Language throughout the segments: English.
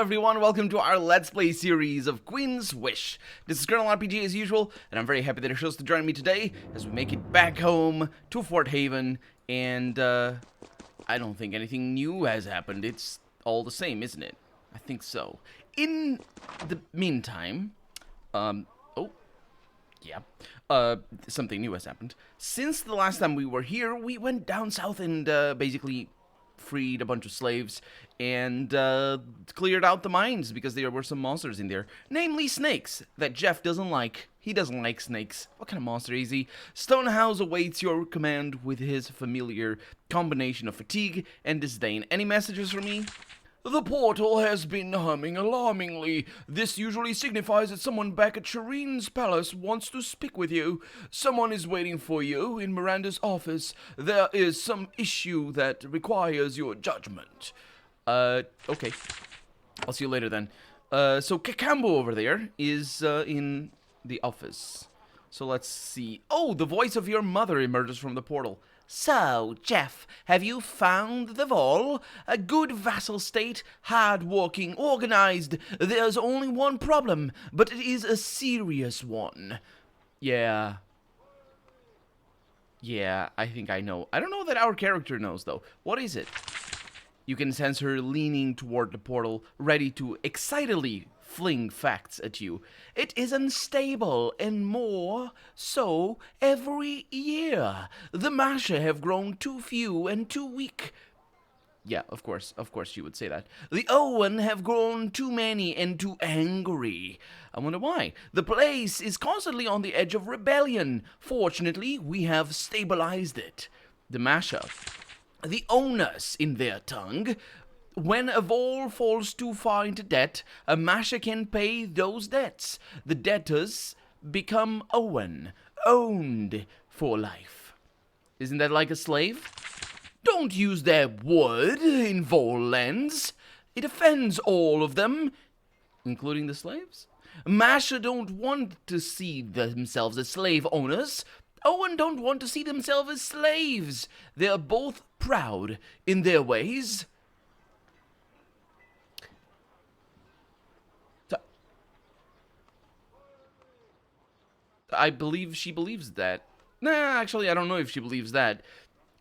everyone, welcome to our Let's Play series of Queen's Wish. This is Colonel RPG as usual, and I'm very happy that you're chose to join me today as we make it back home to Fort Haven, and I don't think anything new has happened. It's all the same, isn't it? I think so. In the meantime, something new has happened. Since the last time we were here, we went down south and basically freed a bunch of slaves and cleared out the mines because there were some monsters in there, namely snakes that Jeff doesn't like. He doesn't like snakes. What kind of monster is he? Stonehouse awaits your command with his familiar combination of fatigue and disdain. Any messages for me? The portal has been humming alarmingly. This usually signifies that someone back at Shireen's palace wants to speak with you. Someone is waiting for you in Miranda's office. There is some issue that requires your judgment. Okay. I'll see you later then. So Kakambo over there is in the office. So let's see. Oh, the voice of your mother emerges from the portal. So, Jeff, have you found the Vol? A good vassal state, hard-working, organized. There's only one problem, but it is a serious one. Yeah, I think I know. I don't know that our character knows, though. What is it? You can sense her leaning toward the portal, ready to excitedly fling facts at you. It is unstable, and more so every year. The Masha have grown too few and too weak. Yeah, of course you would say that. The Owen have grown too many and too angry. I wonder why. The place is constantly on the edge of rebellion. Fortunately, we have stabilized it. The Masha, the onus in their tongue. When a Vol falls too far into debt, a Masha can pay those debts. The debtors become Owen, owned for life. Isn't that like a slave? Don't use that word in Vol lands. It offends all of them, including the slaves. Masha don't want to see themselves as slave owners. Owen don't want to see themselves as slaves. They're both proud in their ways. I believe she believes that. Nah, actually, I don't know if she believes that.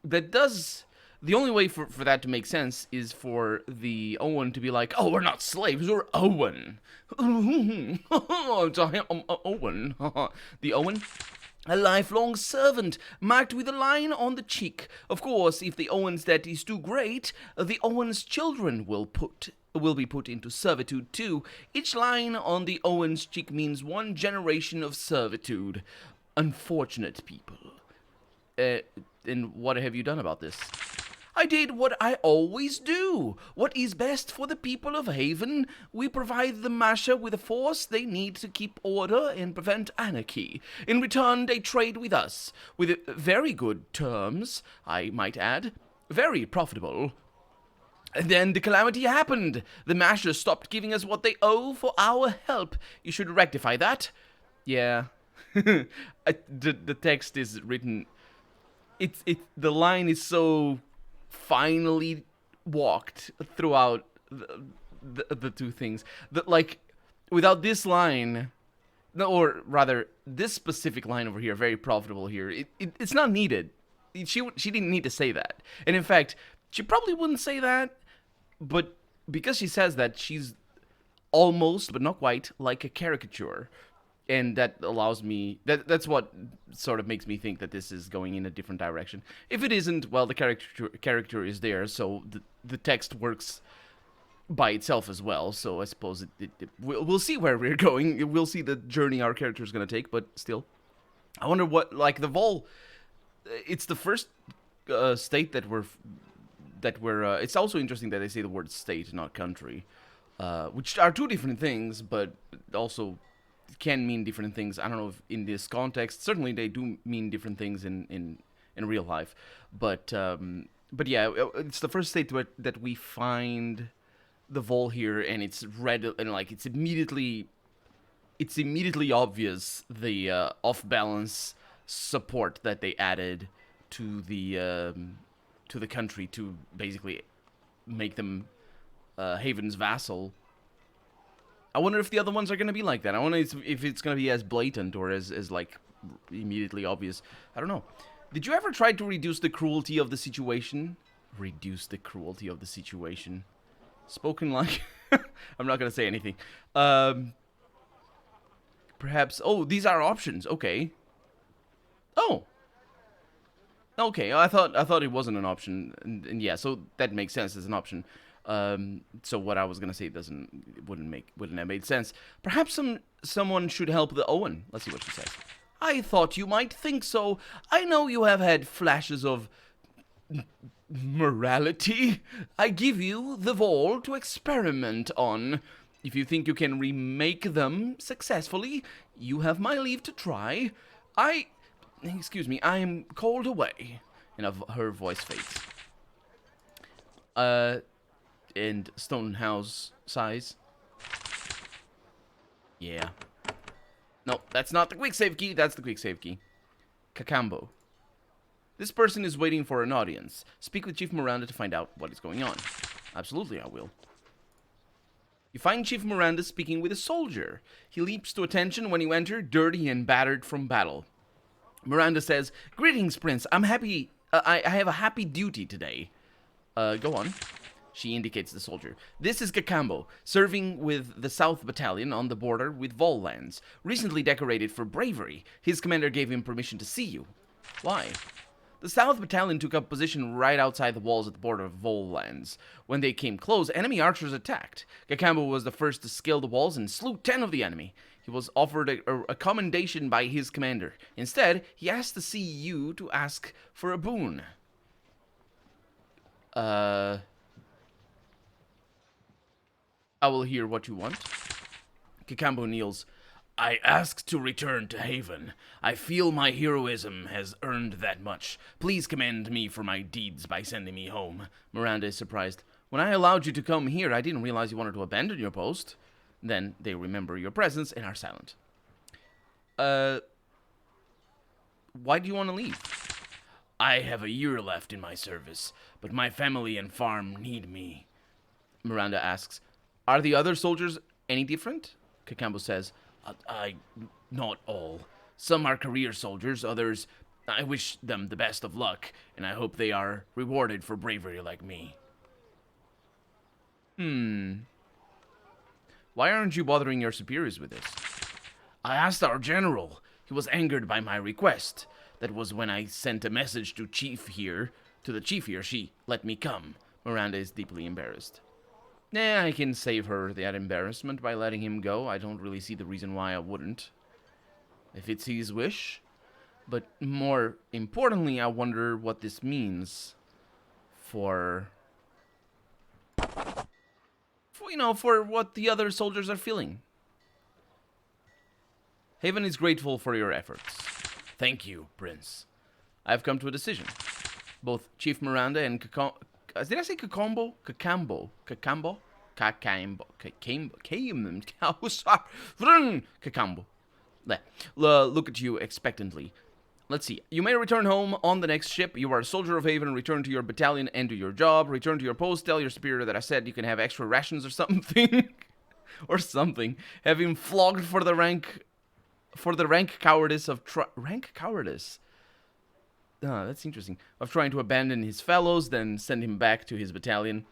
The only way for that to make sense is for the Owen to be like, oh, we're not slaves, we're Owen. Owen. The Owen? A lifelong servant, marked with a line on the cheek. Of course, if the Owen's debt is too great, the Owen's children will be put into servitude too. Each line on the Owen's cheek means one generation of servitude. Unfortunate people. And what have you done about this? I did what I always do. What is best for the people of Haven. We provide the Masha with a force they need to keep order and prevent anarchy. In return, they trade with us. With very good terms, I might add. Very profitable. And then the calamity happened. The Masha stopped giving us what they owe for our help. You should rectify that. Yeah. The text is written... The line is so finely walked throughout the two things. Like, without this line... Or rather, this specific line over here, very profitable here, it's not needed. She didn't need to say that. And in fact... She probably wouldn't say that, but because she says that, she's almost, but not quite, like a caricature. And that allows me... That's what sort of makes me think that this is going in a different direction. If it isn't, well, the caricature is there, so the text works by itself as well. So I suppose we'll see where we're going. We'll see the journey our character is going to take, but still. I wonder what, like, the Vol... It's the first state that we're... it's also interesting that they say the word state, not country, which are two different things, but also can mean different things. I don't know if in this context, certainly they do mean different things in real life, but yeah, it's the first state that we find the Vol here, and it's red, and like it's immediately obvious the off-balance support that they added to the country to basically make them Haven's vassal I wonder if the other ones are gonna be like that. I wonder if it's gonna be as blatant or as like immediately obvious. I don't know. Did you ever try to reduce the cruelty of the situation? Reduce the cruelty of the situation. Spoken like... I'm not gonna say anything. Perhaps... Oh, these are options. Okay. Oh. Okay, I thought it wasn't an option. And yeah, so that makes sense as an option. So what I was gonna say wouldn't have made sense. Perhaps someone should help the Owen. Let's see what she says. I thought you might think so. I know you have had flashes of morality. I give you the Vol to experiment on. If you think you can remake them successfully, you have my leave to try. Excuse me, I am called away. And her voice fades. And Stonehouse sighs. Yeah. No, that's not the quick save key. That's the quick save key. Cacambo. This person is waiting for an audience. Speak with Chief Miranda to find out what is going on. Absolutely, I will. You find Chief Miranda speaking with a soldier. He leaps to attention when you enter, dirty and battered from battle. Miranda says, "Greetings, Prince. I'm happy. I have a happy duty today." Go on. She indicates the soldier. This is Cacambo, serving with the South Battalion on the border with Vol lands. Recently decorated for bravery. His commander gave him permission to see you. Why? The South Battalion took up position right outside the walls at the border of Vol lands. When they came close, enemy archers attacked. Cacambo was the first to scale the walls and slew 10 of the enemy. He was offered a commendation by his commander. Instead, he asked to see you to ask for a boon. I will hear what you want. Cacambo kneels. I ask to return to Haven. I feel my heroism has earned that much. Please commend me for my deeds by sending me home. Miranda is surprised. When I allowed you to come here, I didn't realize you wanted to abandon your post. Then they remember your presence and are silent. Why do you want to leave? I have a year left in my service, but my family and farm need me. Miranda asks, are the other soldiers any different? Cacambo says, not all. Some are career soldiers, others, I wish them the best of luck, and I hope they are rewarded for bravery like me. Why aren't you bothering your superiors with this? I asked our general. He was angered by my request. That was when I sent a message to the chief here. She let me come. Miranda is deeply embarrassed. I can save her that embarrassment by letting him go. I don't really see the reason why I wouldn't. If it's his wish. But more importantly, I wonder what this means for what the other soldiers are feeling. Haven is grateful for your efforts. Thank you, Prince. I've come to a decision. Both Chief Miranda and did I say Cacambo? Cacambo. Look at you expectantly. Let's see. You may return home on the next ship. You are a soldier of Haven. Return to your battalion and do your job. Return to your post. Tell your superior that I said you can have extra rations or something. Or something. Have him flogged for the rank cowardice of rank cowardice. That's interesting. Of trying to abandon his fellows, then send him back to his battalion.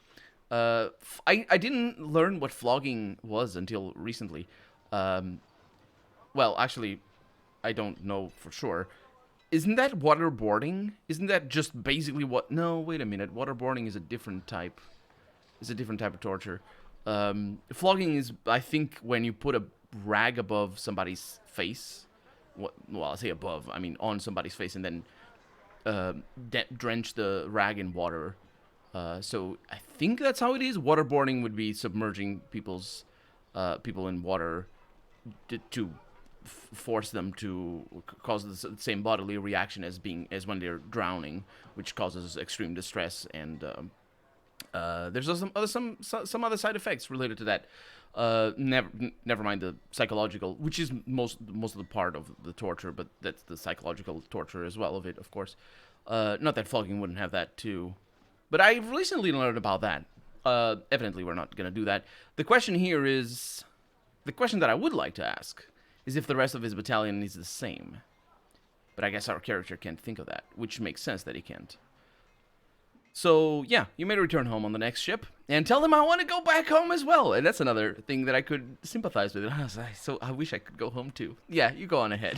I didn't learn what flogging was until recently. Well, actually, I don't know for sure. Isn't that waterboarding? Isn't that just basically what... No, wait a minute. Waterboarding is a different type. It's a different type of torture. Flogging is, I think, when you put a rag above somebody's face. Well, I say above. I mean on somebody's face and then drench the rag in water. So I think that's how it is. Waterboarding would be submerging people in water to force them to cause the same bodily reaction as when they're drowning, which causes extreme distress, and there's some other side effects related to that. Never mind the psychological, which is most of the part of the torture, but that's the psychological torture as well of it, of course. Not that flogging wouldn't have that too, but I recently learned about that. Evidently, we're not gonna do that. The question here is, The question that I would like to ask is if the rest of his battalion is the same. But I guess our character can't think of that, which makes sense that he can't. So, yeah, you may return home on the next ship, and tell them I want to go back home as well. And that's another thing that I could sympathize with. So I wish I could go home too. Yeah, you go on ahead.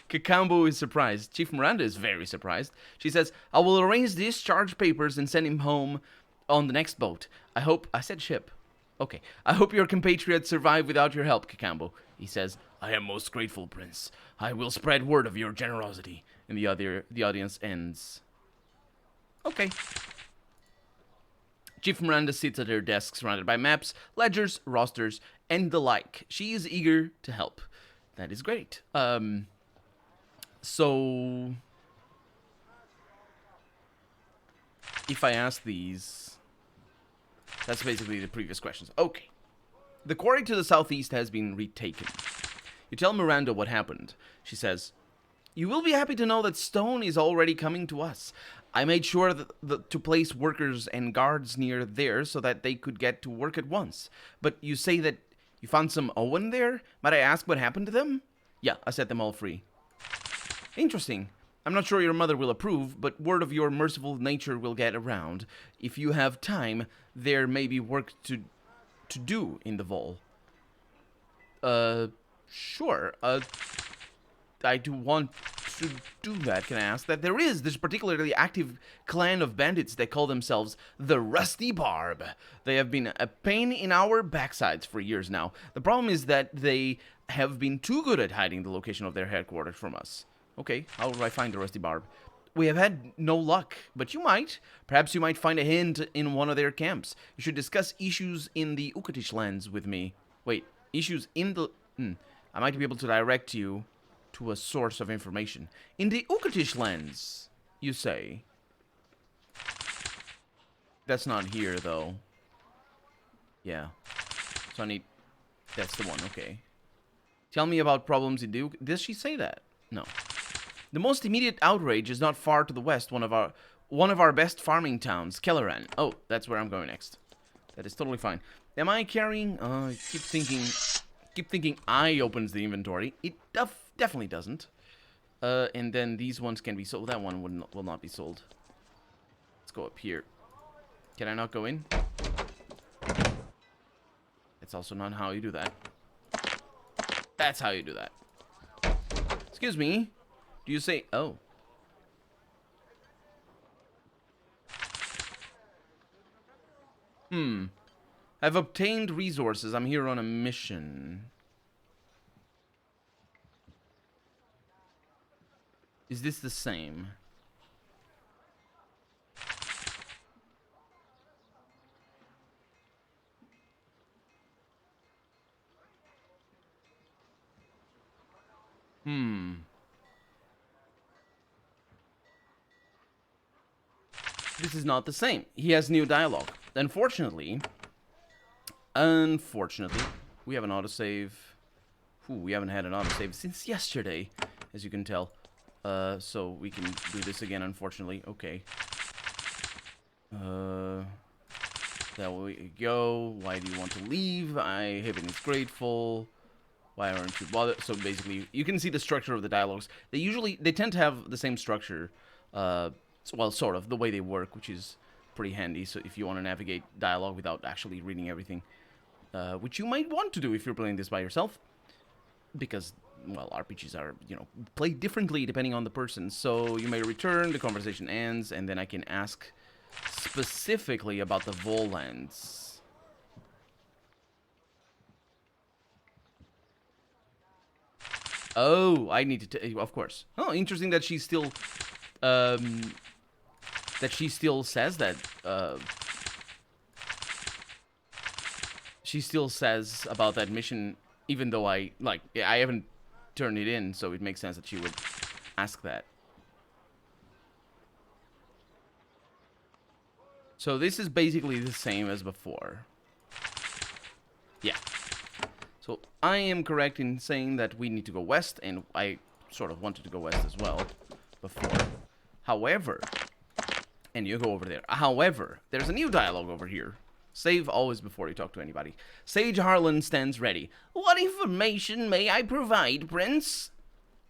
Kakambo is surprised. Chief Miranda is very surprised. She says, I will arrange discharge papers and send him home on the next boat. I said ship. Okay. I hope your compatriots survive without your help, Kakambo. He says, I am most grateful, Prince. I will spread word of your generosity. And the audience ends. Okay. Chief Miranda sits at her desk surrounded by maps, ledgers, rosters, and the like. She is eager to help. That is great. So if I ask these, that's basically the previous questions. Okay. The quarry to the southeast has been retaken. You tell Miranda what happened. She says, you will be happy to know that stone is already coming to us. I made sure to place workers and guards near there so that they could get to work at once. But you say that you found some Owen there? Might I ask what happened to them? Yeah, I set them all free. Interesting. I'm not sure your mother will approve, but word of your merciful nature will get around. If you have time, there may be work to do in the Vol. Sure. I do want to do that. Can I ask that? There is this particularly active clan of bandits that call themselves the Rusty Barb. They have been a pain in our backsides for years now. The problem is that they have been too good at hiding the location of their headquarters from us. Okay, how do I find the Rusty Barb? We have had no luck, but you might. Perhaps you might find a hint in one of their camps. You should discuss issues in the Ukatish lands with me. Wait, issues in the... I might be able to direct you to a source of information. In the Ukatish lands, you say. That's not here, though. Yeah. So I need... That's the one, okay. Tell me about problems in the... Does she say that? No. The most immediate outrage is not far to the west, one of our best farming towns, Kelleran. Oh, that's where I'm going next. That is totally fine. Am I carrying... keep thinking I opens the inventory. It definitely doesn't. And then these ones can be sold. That one will not be sold. Let's go up here. Can I not go in? That's also not how you do that. That's how you do that. Excuse me. Do you say... Oh. I've obtained resources. I'm here on a mission. Is this the same? This is not the same. He has new dialogue. Unfortunately, we have an autosave. We haven't had an autosave since yesterday, as you can tell. So we can do this again, unfortunately. Okay. There we go. Why do you want to leave? Haven is grateful. Why aren't you bothered? So basically, you can see the structure of the dialogues. They tend to have the same structure. Well, sort of, the way they work, which is pretty handy. So if you want to navigate dialogue without actually reading everything, which you might want to do if you're playing this by yourself, because, well, RPGs are, played differently depending on the person. So you may return, the conversation ends, and then I can ask specifically about the Vollands. Oh, I need to... Of course. Oh, interesting that she's still... that she still says that, she still says about that mission, even though I haven't turned it in, so it makes sense that she would ask that. So this is basically the same as before. Yeah. So I am correct in saying that we need to go west, and I sort of wanted to go west as well before. However... And you go over there. However, there's a new dialogue over here. Save always before you talk to anybody. Sage Harlan stands ready. What information may I provide, Prince?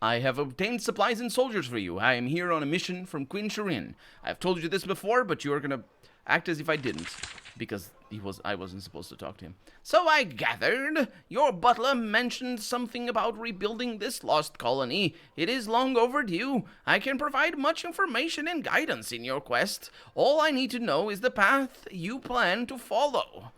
I have obtained supplies and soldiers for you. I am here on a mission from Queen Shireen. I've told you this before, but you are gonna act as if I didn't, because I wasn't supposed to talk to him. So I gathered. Your butler mentioned something about rebuilding this lost colony. It is long overdue. I can provide much information and guidance in your quest. All I need to know is the path you plan to follow.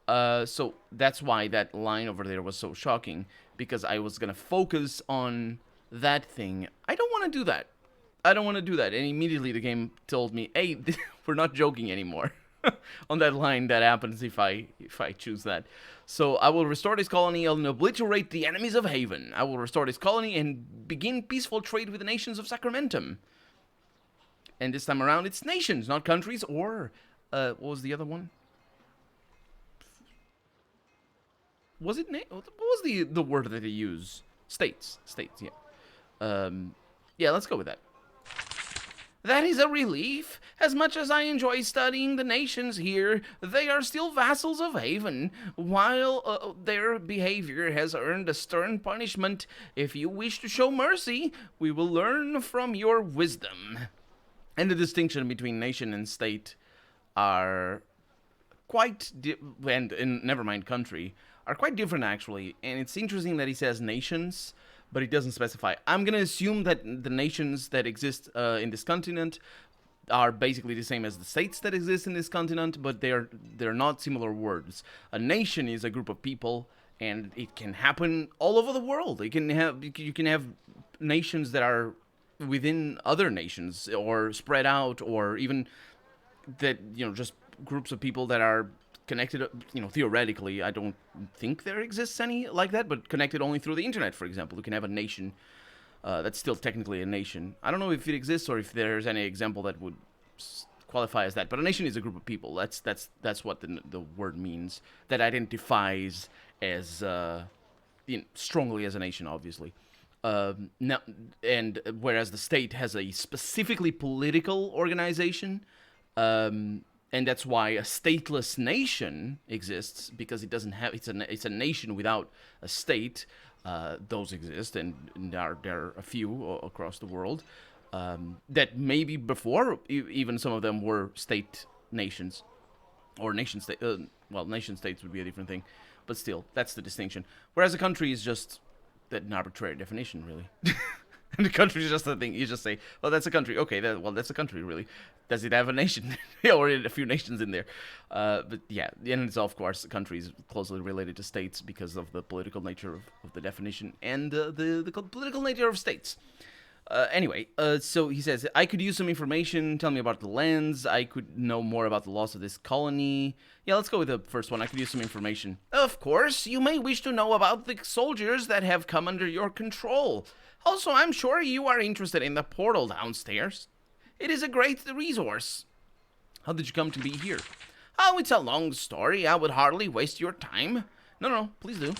So that's why that line over there was so shocking, because I was gonna focus on that thing. I don't want to do that. And immediately the game told me, hey, we're not joking anymore. On that line, that happens if I choose that. So I will restore this colony and obliterate the enemies of Haven. I will restore this colony and begin peaceful trade with the nations of Sacramentum. And this time around, it's nations, not countries, or what was the other one? Was it what was the word that they use? States, yeah. Yeah, let's go with that. That is a relief. As much as I enjoy studying the nations here, they are still vassals of Haven. While their behavior has earned a stern punishment, if you wish to show mercy, we will learn from your wisdom. And the distinction between nation and state are quite, and never mind country, are quite different actually. And it's interesting that he says nations, but it doesn't specify. I'm going to assume that the nations that exist in this continent are basically the same as the states that exist in this continent, but they're not similar words. A nation is a group of people, and it can happen all over the world. You can have nations that are within other nations, or spread out, or even that, just groups of people that are connected, theoretically. I don't think there exists any like that, but connected only through the internet, for example. You can have a nation that's still technically a nation. I don't know if it exists or if there's any example that would qualify as that, but a nation is a group of people. That's what the word means. That identifies as strongly as a nation, obviously. Now, and whereas the state has a specifically political organization, and that's why a stateless nation exists, because it doesn't have. It's a nation without a state. Those exist, and there are a few across the world. That maybe before even some of them were state nations, or nation state. Well, nation states would be a different thing, but still, that's the distinction. Whereas a country is just an arbitrary definition, really. And the country is just a thing. You just say, "Well, that's a country." Okay, that's a country, really. Does it have a nation or a few nations in there? But yeah, and it's of course, countries closely related to states because of the political nature of the definition and the political nature of states. Anyway, so he says, I could use some information. Tell me about the lands. I could know more about the loss of this colony. Yeah, let's go with the first one. I could use some information. Of course, you may wish to know about the soldiers that have come under your control. Also, I'm sure you are interested in the portal downstairs. It is a great resource. How did you come to be here? Oh, it's a long story. I would hardly waste your time. No, please do. Well,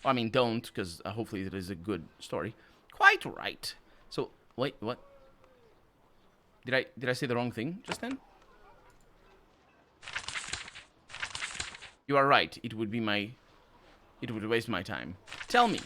I mean, don't, because hopefully it is a good story. Quite right. So, wait, what? Did I say the wrong thing just then? You are right. It would waste my time. Tell me.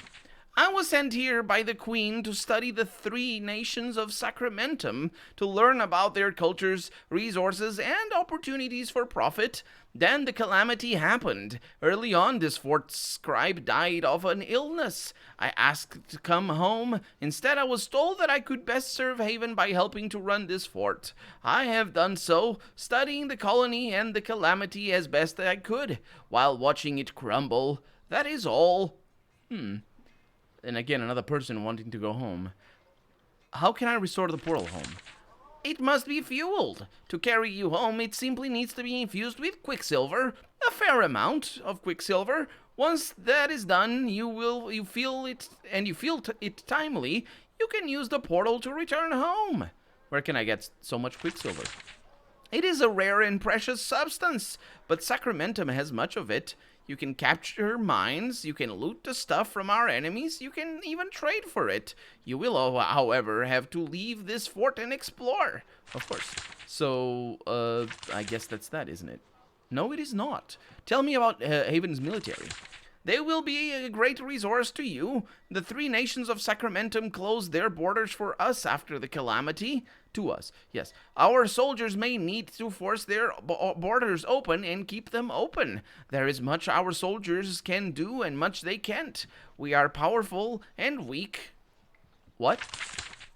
I was sent here by the Queen to study the 3 nations of Sacramentum, to learn about their cultures, resources, and opportunities for profit. Then the calamity happened. Early on, this fort scribe died of an illness. I asked to come home. Instead, I was told that I could best serve Haven by helping to run this fort. I have done so, studying the colony and the calamity as best I could, while watching it crumble. That is all. And again, another person wanting to go home. How can I restore the portal home? It must be fueled. To carry you home, it simply needs to be infused with quicksilver, a fair amount of quicksilver. Once that is done, you feel it timely, you can use the portal to return home. Where can I get so much quicksilver? It is a rare and precious substance, but Sacramentum has much of it. You can capture mines, you can loot the stuff from our enemies, you can even trade for it. You will, however, have to leave this fort and explore. Of course. So, I guess that's that, isn't it? No, it is not. Tell me about Haven's military. They will be a great resource to you. The three nations of Sacramentum closed their borders for us after the calamity. To us, yes. Our soldiers may need to force their borders open and keep them open. There is much our soldiers can do and much they can't. We are powerful and weak. What?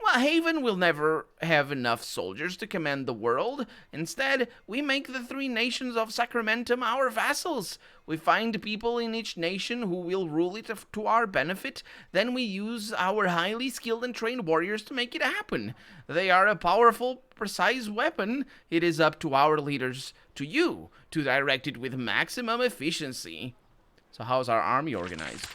Well, Haven will never have enough soldiers to command the world. Instead, we make the three nations of Sacramentum our vassals. We find people in each nation who will rule it to our benefit. Then we use our highly skilled and trained warriors to make it happen. They are a powerful, precise weapon. It is up to our leaders, to you, to direct it with maximum efficiency. So how's our army organized?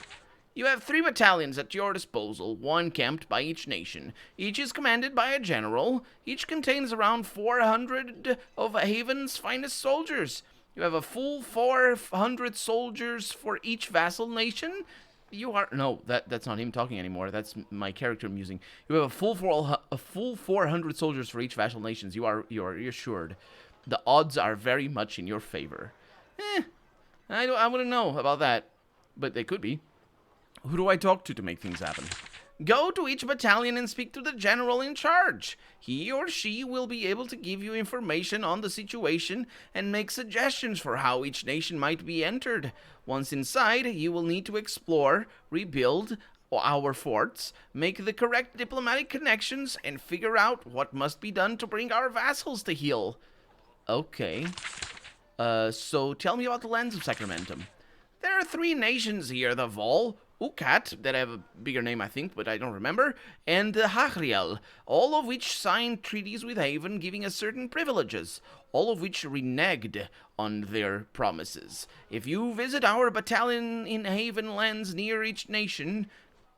You have 3 battalions at your disposal, 1 camped by each nation. Each is commanded by a general. Each contains around 400 of Haven's finest soldiers. You have a full 400 soldiers for each vassal nation. You are no, that's not him talking anymore. That's my character musing. You have a full 400 soldiers for each vassal nations. You are reassured. The odds are very much in your favor. I wouldn't know about that, but they could be. Who do I talk to make things happen? Go to each battalion and speak to the general in charge. He or she will be able to give you information on the situation and make suggestions for how each nation might be entered. Once inside, you will need to explore, rebuild our forts, make the correct diplomatic connections, and figure out what must be done to bring our vassals to heel. Okay. So tell me about the lands of Sacramentum. There are 3 nations here, the Vol, Ucat, that have a bigger name, I think, but I don't remember, and the Hachriel, all of which signed treaties with Haven giving us certain privileges, all of which reneged on their promises. If you visit our battalion in Haven lands near each nation,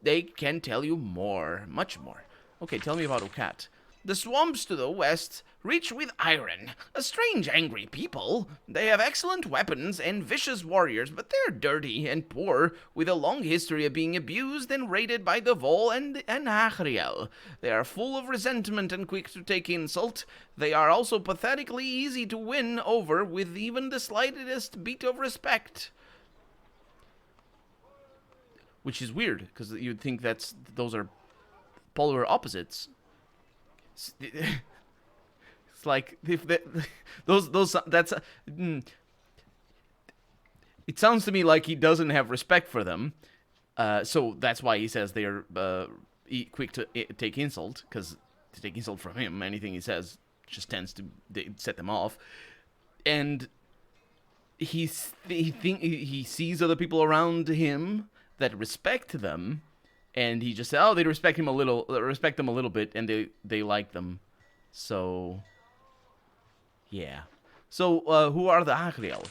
they can tell you more, much more. Okay, tell me about Ucat. The swamps to the west, rich with iron. A strange, angry people. They have excellent weapons and vicious warriors, but they're dirty and poor, with a long history of being abused and raided by the Vol and Hachriel. They are full of resentment and quick to take insult. They are also pathetically easy to win over with even the slightest bit of respect. Which is weird, because you'd think those are polar opposites. It's like if that's it sounds to me like he doesn't have respect for them, so that's why he says they're quick to take insult, because to take insult from him, anything he says just tends to set them off, and he sees other people around him that respect them. And he just said, "Oh, they respect them a little bit, and they like them." So, yeah. So, who are the Agriel?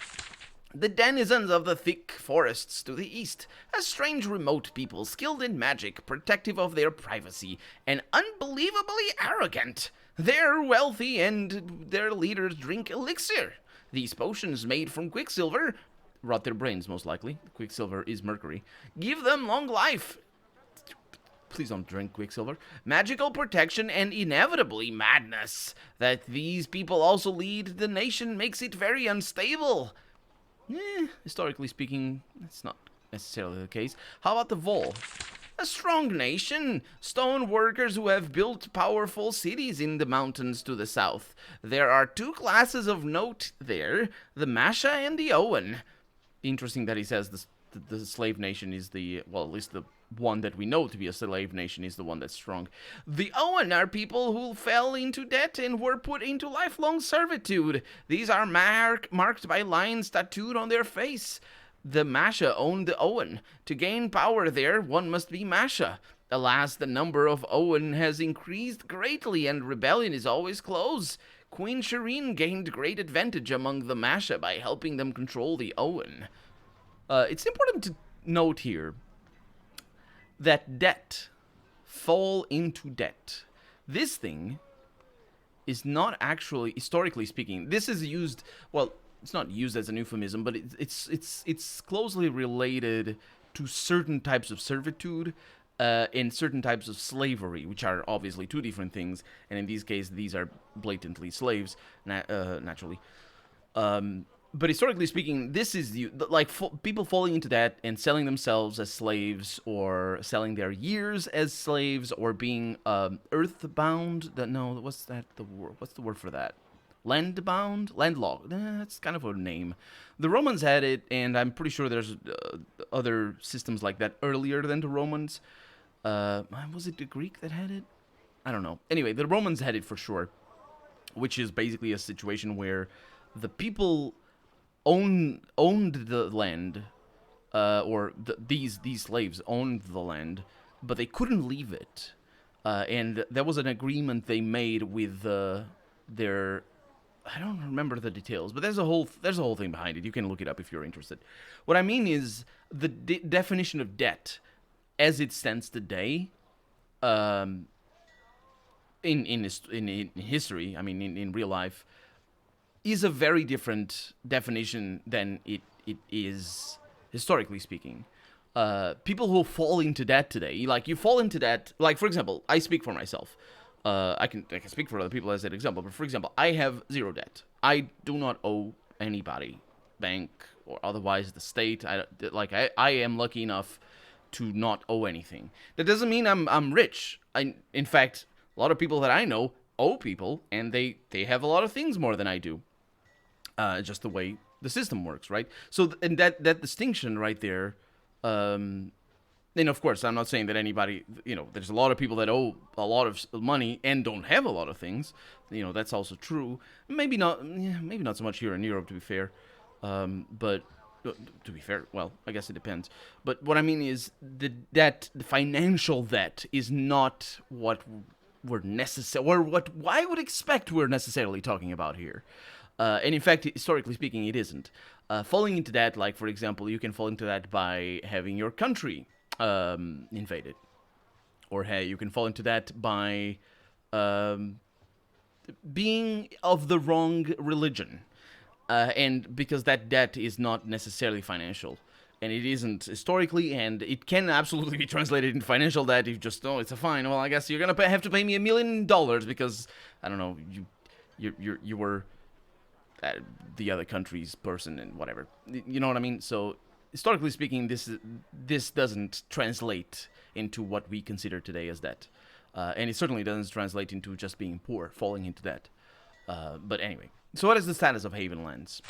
The denizens of the thick forests to the east, a strange remote people skilled in magic, protective of their privacy, and unbelievably arrogant. They're wealthy, and their leaders drink elixir. These potions made from quicksilver rot their brains, most likely. Quicksilver is mercury. Give them long life. Please don't drink quicksilver. Magical protection and inevitably madness. That these people also lead the nation makes it very unstable. Historically speaking, that's not necessarily the case. How about the Vol? A strong nation. Stone workers who have built powerful cities in the mountains to the south. There are 2 classes of note there, the Masha and the Owen. Interesting that he says the slave nation is at least the one that we know to be a slave nation is the one that's strong. The Owen are people who fell into debt and were put into lifelong servitude. These are marked by lines tattooed on their face. The Masha owned the Owen. To gain power there, one must be Masha. Alas, the number of Owen has increased greatly, and rebellion is always close. Queen Shireen gained great advantage among the Masha by helping them control the Owen. It's important to note here that debt, fall into debt. This thing is not actually, historically speaking, this is used, well, it's not used as an euphemism, but it's closely related to certain types of servitude and certain types of slavery, which are obviously 2 different things, and in this case, these are blatantly slaves, naturally. but historically speaking, this is like people falling into that and selling themselves as slaves, or selling their years as slaves, or being earthbound. No, what's that? What's the word for that? Landbound, landlocked. That's kind of a name. The Romans had it, and I'm pretty sure there's other systems like that earlier than the Romans. Was it the Greek that had it? I don't know. Anyway, the Romans had it for sure, which is basically a situation where the people owned the land, or these slaves owned the land, but they couldn't leave it, and that was an agreement they made with their. I don't remember the details, but there's a whole thing behind it. You can look it up if you're interested. What I mean is the definition of debt, as it stands today, in history, I mean in real life, is a very different definition than it is historically speaking. People who fall into debt today, like you fall into debt, like for example, I speak for myself. I can speak for other people as an example, but for example, I have zero debt. I do not owe anybody, bank or otherwise the state. I am lucky enough to not owe anything. That doesn't mean I'm rich. In fact, a lot of people that I know owe people, and they have a lot of things more than I do. Just the way the system works, right? So, and that distinction right there. And of course, I'm not saying that anybody, there's a lot of people that owe a lot of money and don't have a lot of things. That's also true. Maybe not so much here in Europe, to be fair. But to be fair, well, I guess it depends. But what I mean is the financial debt is not what we're or what I would expect we're necessarily talking about here. And in fact, historically speaking, it isn't. Falling into that, like for example, you can fall into that by having your country invaded, or hey, you can fall into that by being of the wrong religion, and because that debt is not necessarily financial, and it isn't historically, and it can absolutely be translated into financial debt. You just it's a fine. Well, I guess you're gonna have to pay me $1 million because I don't know you were the other country's person and whatever. You know what I mean? So historically speaking, this doesn't translate into what we consider today as debt, and it certainly doesn't translate into just being poor, falling into debt. But anyway, so what is the status of Havenlands?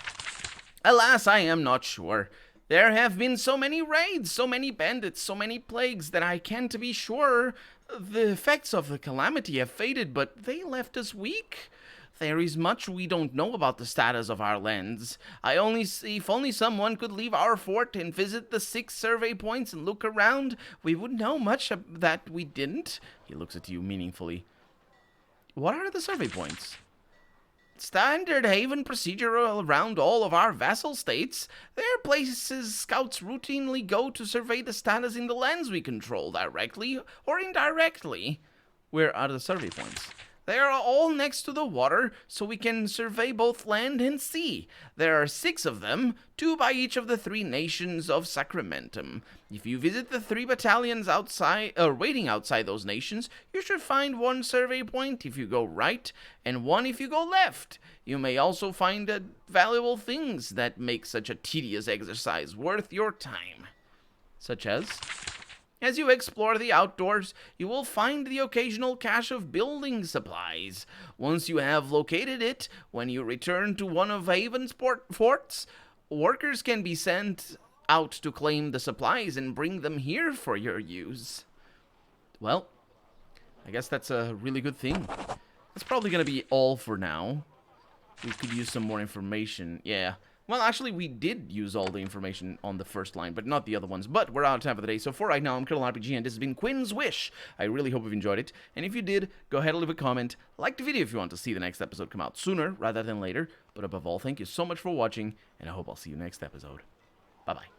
Alas, I am not sure. There have been so many raids, so many bandits, so many plagues that I can't be sure. The effects of the calamity have faded, but they left us weak. There is much we don't know about the status of our lands. If only someone could leave our fort and visit the 6 survey points and look around, we would know much that we didn't. He looks at you meaningfully. What are the survey points? Standard haven procedure around all of our vassal states. They're places scouts routinely go to survey the status in the lands we control, directly or indirectly. Where are the survey points? They are all next to the water, so we can survey both land and sea. There are 6 of them, 2 by each of the 3 nations of Sacramentum. If you visit the 3 battalions waiting outside those nations, you should find 1 survey point if you go right, and 1 if you go left. You may also find valuable things that make such a tedious exercise worth your time. Such as you explore the outdoors, you will find the occasional cache of building supplies. Once you have located it, when you return to one of Haven's forts, workers can be sent out to claim the supplies and bring them here for your use. Well, I guess that's a really good thing. That's probably going to be all for now. We could use some more information. Yeah. Well, actually, we did use all the information on the first line, but not the other ones. But we're out of time for the day, so for right now, I'm Colonel RPG, and this has been Quinn's Wish. I really hope you've enjoyed it, and if you did, go ahead and leave a comment. Like the video if you want to see the next episode come out sooner rather than later. But above all, thank you so much for watching, and I hope I'll see you next episode. Bye-bye.